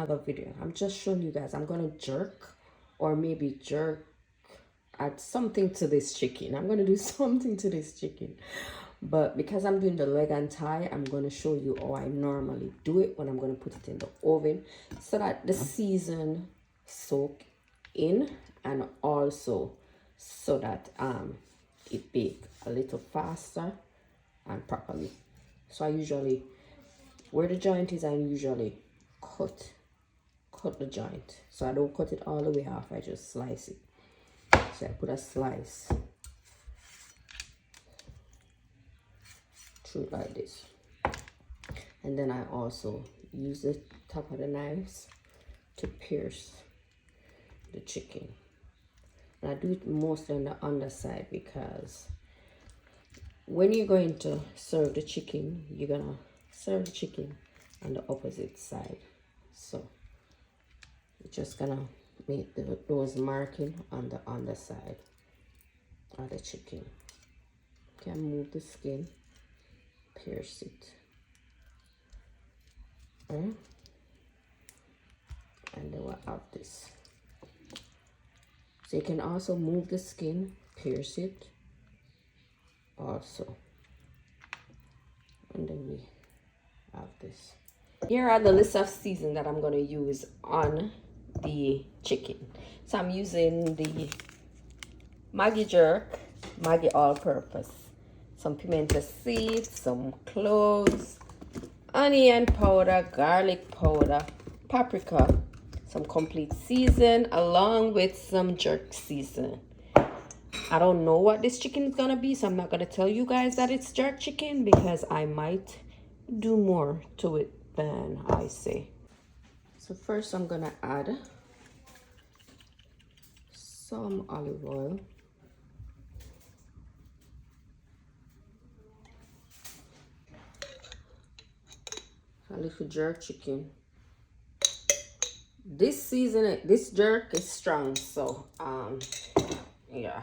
another video. I'm just showing you guys. I'm gonna jerk, or maybe jerk, add something to this chicken. I'm gonna do something to this chicken, but because I'm doing the leg and thigh, I'm gonna show you how I normally do it when I'm gonna put it in the oven, so that the season soak in, and also so that it bake a little faster and properly. So I usually, where the joint is, I usually cut the joint. So I don't cut it all the way off, I just slice it. So I put a slice through like this, and then I also use the top of the knives to pierce the chicken. And I do it mostly on the underside, because when you're going to serve the chicken, you're gonna serve the chicken on the opposite side. So you're just gonna make those marking on the underside of the chicken. You can move the skin, pierce it, and then we'll have this. So you can also move the skin, pierce it also, and then we have this. Here are the list of seasons that I'm going to use on the chicken. So I'm using the Maggi jerk, Maggi all-purpose, some pimento seeds, some cloves, onion powder, garlic powder, paprika, some complete season, along with some jerk season. I don't know what this chicken is gonna be, so I'm not gonna tell you guys that it's jerk chicken, because I might do more to it than I say. So first I'm gonna add some olive oil, a little jerk chicken. This season, this jerk is strong, so yeah,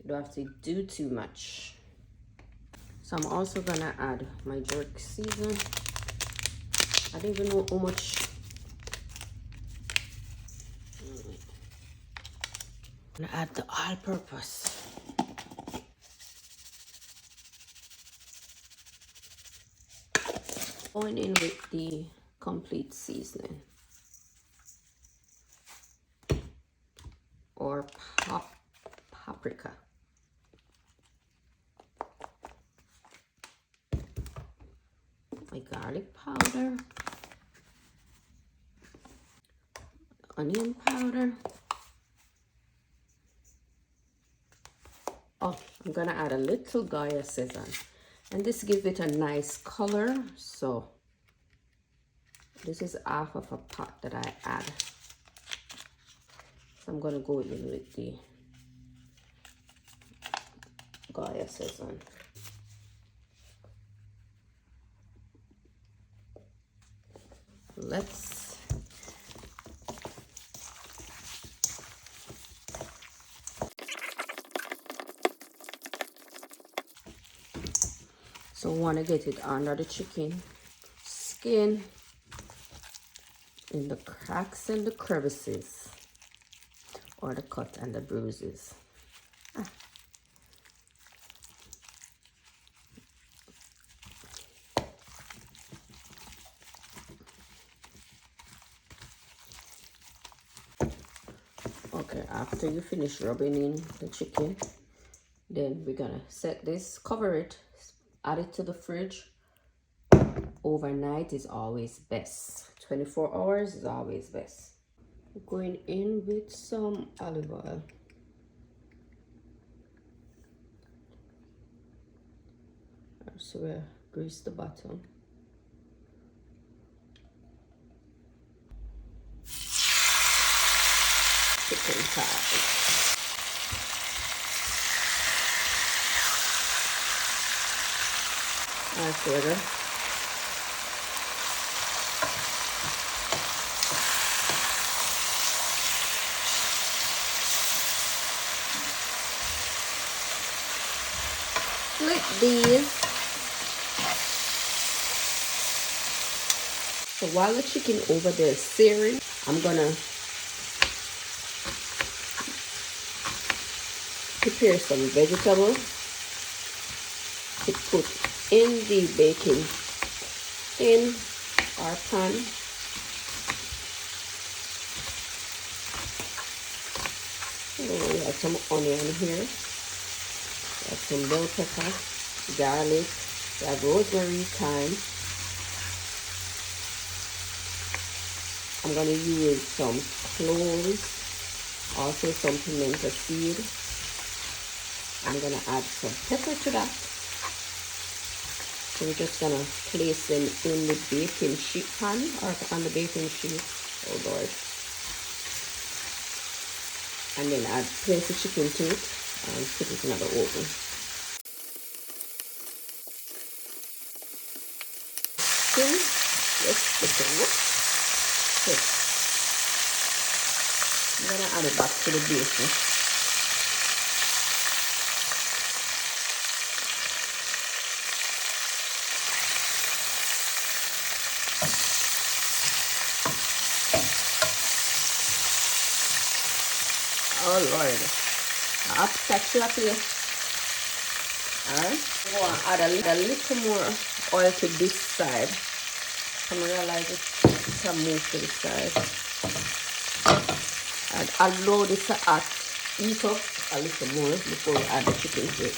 you don't have to do too much. So I'm also gonna add my jerk season. I don't even know how much. I'm gonna add the all-purpose. Going in with the complete seasoning, or paprika. My garlic powder, onion powder. Oh, I'm gonna add a little Goya sesame, and this gives it a nice color. So this is half of a pot that I add. So I'm gonna go in with the Goya sesame. Let's want to get it under the chicken skin, in the cracks and the crevices, or the cut and the bruises. Okay, after you finish rubbing in the chicken, then we're gonna set this, cover it, add it to the fridge. Overnight is always best. 24 hours is always best. Going in with some olive oil. So we'll grease the bottom. Chicken thighs. Sugar. Split these. So while the chicken over there is searing, I'm gonna prepare some vegetables to put in the baking in our pan. We have some onion here, we have some bell pepper, garlic, we have rosemary, thyme. I'm going to use some cloves, also some pimento seed. I'm going to add some pepper to that. So we're just going to place them in the baking sheet pan, or on the baking sheet. Oh Lord. And then I'd place the chicken to it and put it in the oven. Then let's put it in. Okay. I'm going to add it back to the baking. Oh Lord, I'll catch you up here. Alright, I'm going to add a little more oil to this side. I realize it can move to the side. And allow this to eat up a little more before we add the chicken to it.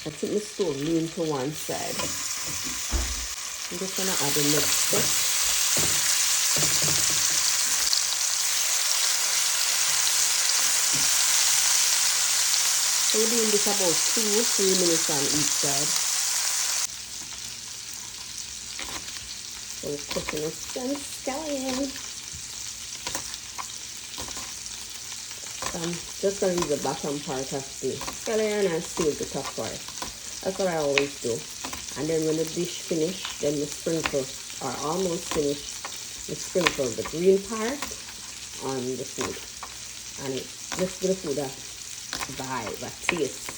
I think the stove lean to one side. I'm just going to add the next step. So we're doing this about 2-3 minutes on each side. So we're cooking some scallion. I'm just going to use the bottom part of the scallion and save the top part. That's what I always do. And then when the dish finished, then you sprinkle, or almost finished, you sprinkle the green part on the food. And it just give the food a vibe, a taste.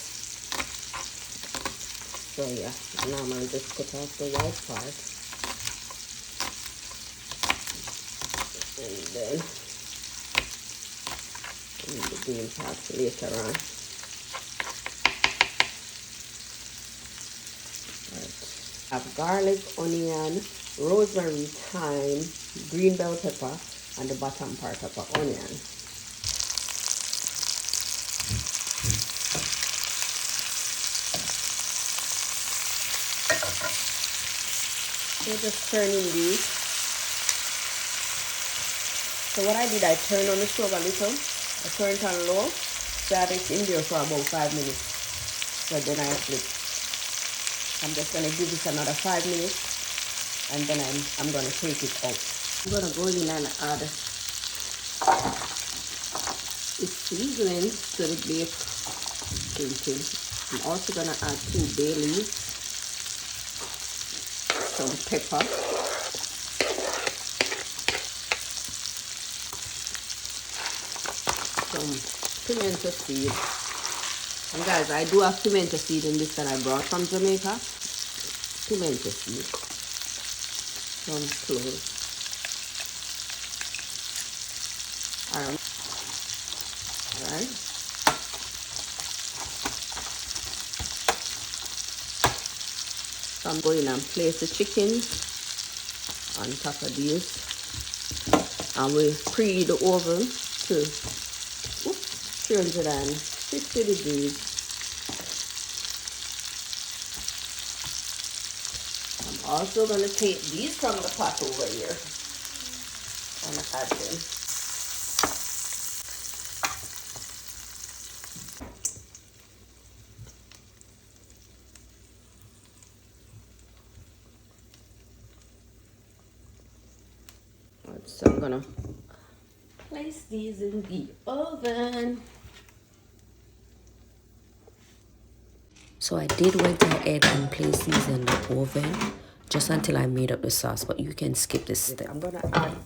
So yeah, now I'm going to just cut off the white part. And then the green part later on. Right. I have garlic, onion, rosemary, thyme, green bell pepper, and the bottom part of the onion. So just turning these. So what I did, I turned on the stove a little. I turned it on low. So I had it in there for about 5 minutes. So then I flip. I'm just going to give this another 5 minutes. And then I'm going to take it out. I'm going to go in and add the seasoning to the baking. I'm also going to add 2 bay leaves, some pepper, some pimento seed. And guys, I do have pimento seed in this that I brought from Jamaica. Pimento seed. Some cloves. Alright. So I'm going and place the chicken on top of these. And we preheat the oven to 350 degrees. I'm also going to take these from the pot over here and add them. So I'm gonna place these in the oven. So I did went ahead and place these in the oven just until I made up the sauce, but you can skip this step. I'm gonna add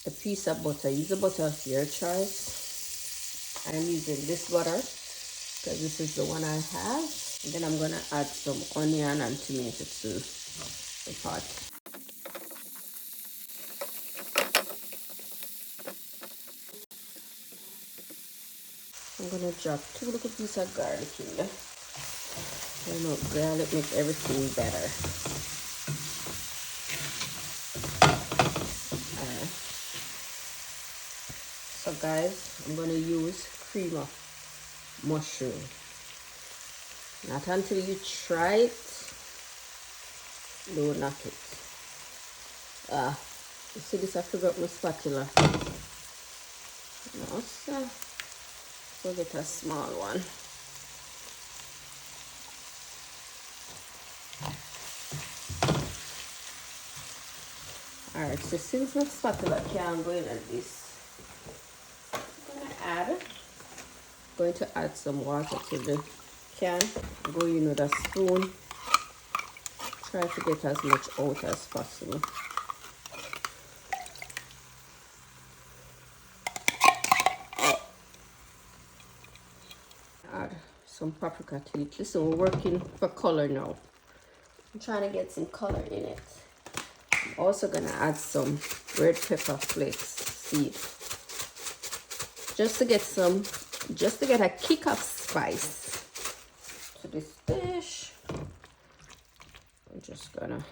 a piece of butter. Use the butter of your choice. I'm using this butter because this is the one I have. And then I'm gonna add some onion and tomato to the pot. I'm gonna drop 2 little pieces of garlic in there. You know, garlic makes everything better. So guys, I'm gonna use cream of mushroom. Not until you try it, don't knock it. You see this, I forgot my spatula. No, sir. So get a small one. Alright, so since my spatula can't go in at this, I'm going to add some water to the can. Go in with a spoon. Try to get as much out as possible. Add some paprika to it. Listen, we're working for color now. I'm trying to get some color in it. I'm also gonna add some red pepper flakes seed. Just to get a kick of spice to this dish. I'm just gonna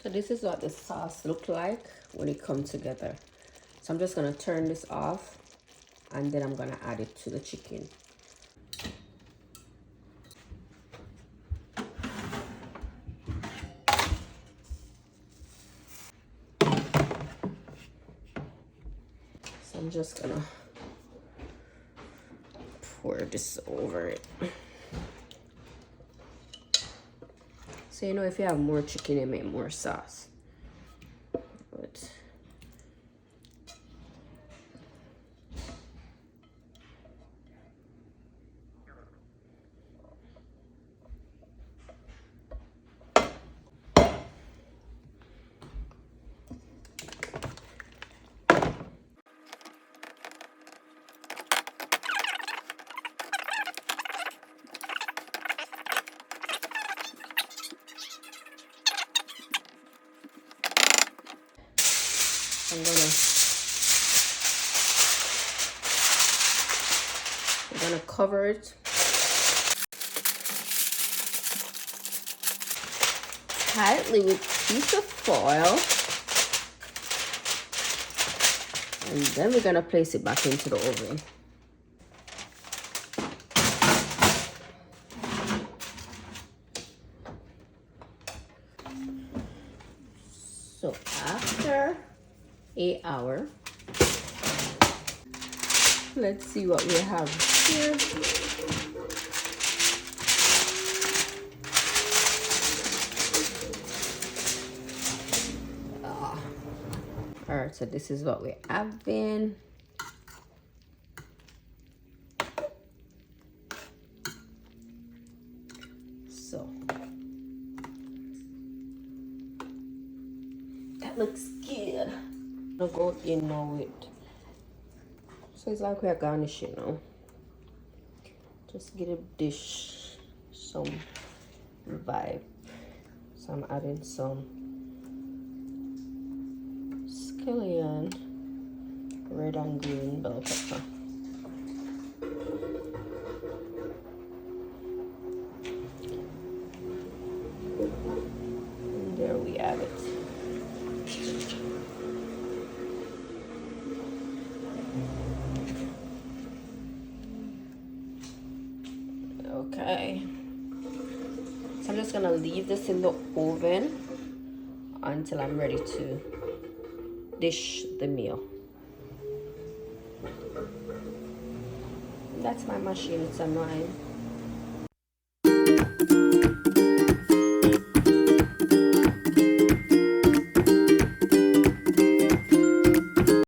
So this is what the sauce look like when it comes together. So I'm just gonna turn this off and then I'm gonna add it to the chicken. So I'm just gonna pour this over it. So you know, if you have more chicken, you make more sauce. But I'm gonna cover it tightly with a piece of foil, and then we're gonna place it back into the oven. So after 8 hours, let's see what we have here. All right, so this is what we have been. So that looks good. I'll go in now with, so it's like we're garnishing now. Just give the dish some vibe. So I'm adding some scallion, red and green bell pepper. And there we have it. Okay, so I'm just gonna leave this in the oven until I'm ready to dish the meal. That's my machine. It's annoying.